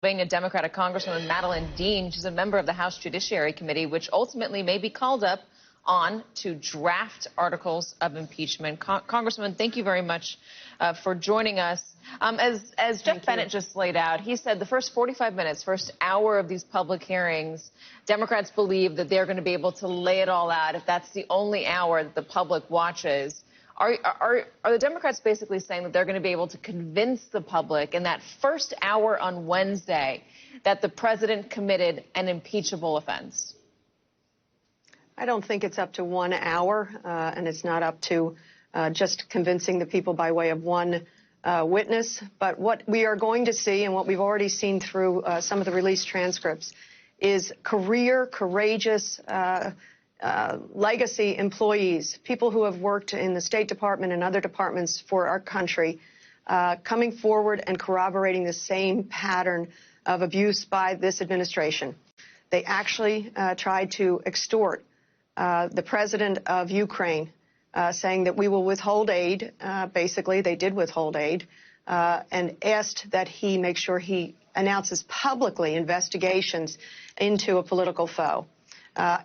A Democratic Congresswoman, Madeline Dean, she's a member of the House Judiciary Committee, which ultimately may be called up on to draft articles of impeachment. Congresswoman, thank you very much for joining us. As Jeff Bennett just laid out, he said the first 45 minutes, first hour of these public hearings, Democrats believe that they're going to be able to lay it all out if that's the only hour that the public watches. Are the Democrats basically saying that they're going to be able to convince the public in that first hour on Wednesday that the president committed an impeachable offense? I don't think it's up to 1 hour, and it's not up to just convincing the people by way of one witness. But what we are going to see, and what we've already seen through some of the released transcripts, is career, courageous legacy employees, people who have worked in the State Department and other departments for our country, coming forward and corroborating the same pattern of abuse by this administration. They actually tried to extort the president of Ukraine, saying that we will withhold aid. Basically, they did withhold aid, and asked that he make sure he announces publicly investigations into a political foe.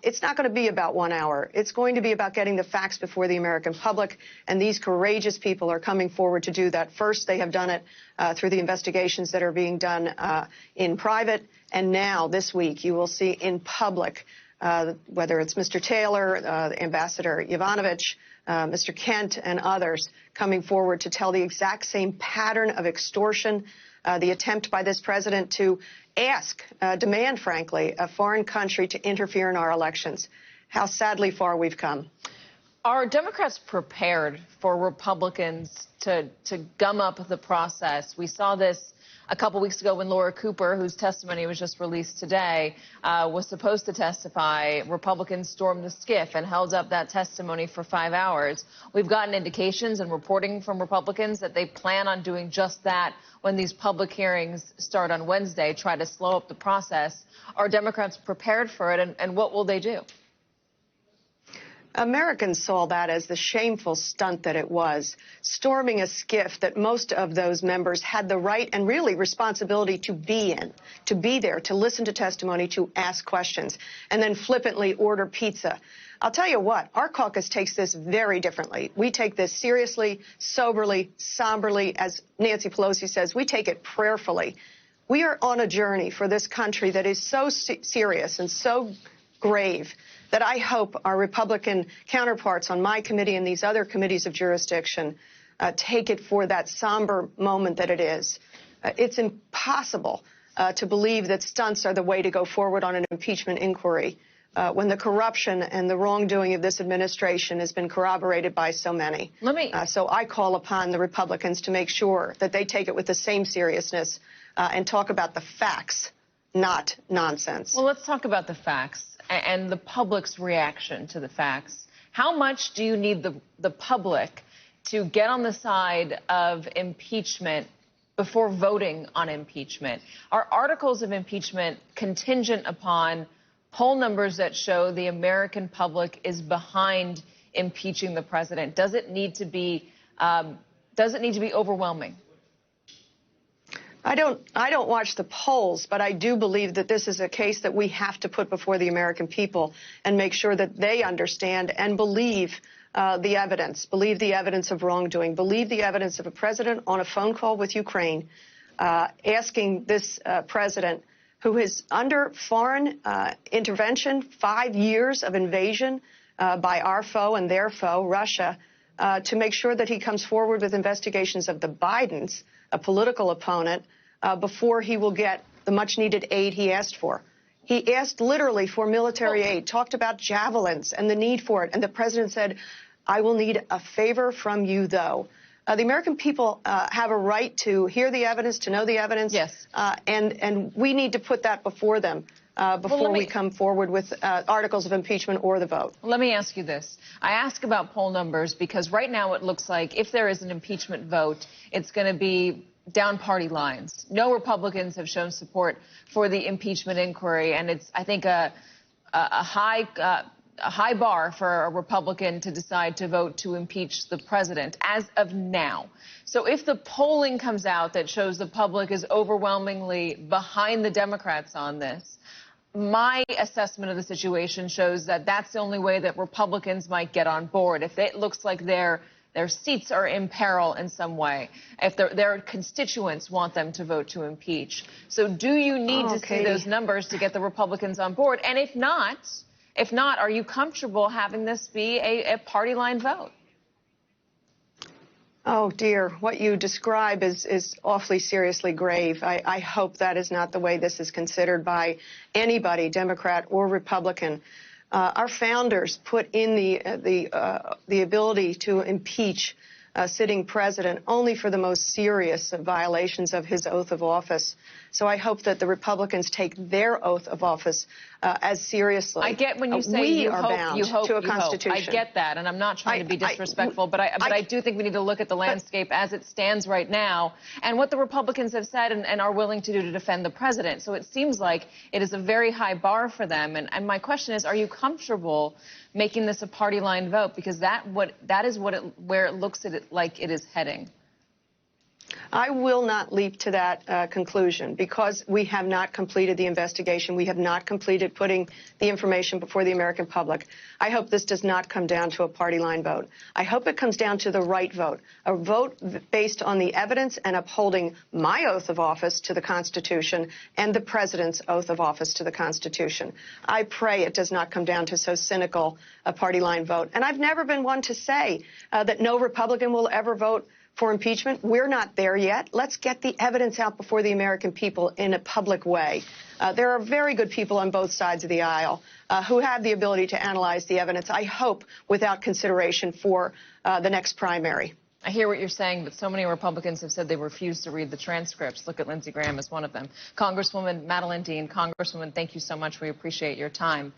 It's not going to be about 1 hour. It's going to be about getting the facts before the American public, and these courageous people are coming forward to do that. First, they have done it through the investigations that are being done in private, and now this week you will see in public, whether it's Mr. Taylor, Ambassador Yovanovitch, Mr. Kent, and others coming forward to tell the exact same pattern of extortion, the attempt by this president to demand, frankly, a foreign country to interfere in our elections. How sadly far we've come. Are Democrats prepared for Republicans to gum up the process? We saw this a couple weeks ago when Laura Cooper, whose testimony was just released today, was supposed to testify. Republicans stormed the SCIF and held up that testimony for 5 hours. We've gotten indications and reporting from Republicans that they plan on doing just that when these public hearings start on Wednesday, try to slow up the process. Are Democrats prepared for it, and what will they do? Americans saw that as the shameful stunt that it was, storming a SCIF that most of those members had the right and really responsibility to be in, to be there, to listen to testimony, to ask questions, and then flippantly order pizza. I'll tell you what, our caucus takes this very differently. We take this seriously, soberly, somberly. As Nancy Pelosi says, we take it prayerfully. We are on a journey for this country that is so serious and so grave that I hope our Republican counterparts on my committee and these other committees of jurisdiction take it for that somber moment that it is. It's impossible to believe that stunts are the way to go forward on an impeachment inquiry when the corruption and the wrongdoing of this administration has been corroborated by so many. So I call upon the Republicans to make sure that they take it with the same seriousness and talk about the facts, not nonsense. Well, let's talk about the facts and the public's reaction to the facts. How much do you need the public to get on the side of impeachment before voting on impeachment? Are articles of impeachment contingent upon poll numbers that show the American public is behind impeaching the president? Does it need to be overwhelming? I don't watch the polls, but I do believe that this is a case that we have to put before the American people and make sure that they understand and believe the evidence of wrongdoing, believe the evidence of a president on a phone call with Ukraine, asking this president, who is under foreign intervention, 5 years of invasion by our foe and their foe, Russia, to make sure that he comes forward with investigations of the Bidens, a political opponent, before he will get the much-needed aid he asked for. He asked literally for military aid, talked about javelins and the need for it, and the president said, I will need a favor from you, though. The American people have a right to hear the evidence, to know the evidence. Yes. And we need to put that before them before we come forward with articles of impeachment or the vote. Let me ask you this. I ask about poll numbers because right now it looks like if there is an impeachment vote, it's going to be down party lines. No Republicans have shown support for the impeachment inquiry, and it's, I think, a high a high bar for a Republican to decide to vote to impeach the president as of now. So if the polling comes out that shows the public is overwhelmingly behind the Democrats on this, my assessment of the situation shows that that's the only way that Republicans might get on board. If it looks like their seats are in peril in some way, if their constituents want them to vote to impeach. So do you need to see those numbers to get the Republicans on board? And if not, are you comfortable having this be a party line vote? Oh, dear. What you describe is awfully seriously grave. I hope that is not the way this is considered by anybody, Democrat or Republican. Our founders put in the ability to impeach a sitting president only for the most serious violations of his oath of office. So I hope that the Republicans take their oath of office as seriously. I get when you say we are bound to a constitution. I get that, and I'm not trying to be disrespectful, but I do think we need to look at the landscape as it stands right now and what the Republicans have said and are willing to do to defend the president. So it seems like it is a very high bar for them. And my question is, are you comfortable making this a party line vote? Because that is where it looks at it like it is heading. I will not leap to that conclusion because we have not completed the investigation. We have not completed putting the information before the American public. I hope this does not come down to a party line vote. I hope it comes down to the right vote, a vote based on the evidence and upholding my oath of office to the Constitution and the president's oath of office to the Constitution. I pray it does not come down to so cynical a party line vote. And I've never been one to say that no Republican will ever vote for impeachment. We're not there yet. Let's get the evidence out before the American people in a public way. There are very good people on both sides of the aisle who have the ability to analyze the evidence, I hope, without consideration for the next primary. I hear what you're saying, but so many Republicans have said they refuse to read the transcripts. Look at Lindsey Graham as one of them. Congresswoman Madeline Dean, Congresswoman, thank you so much. We appreciate your time.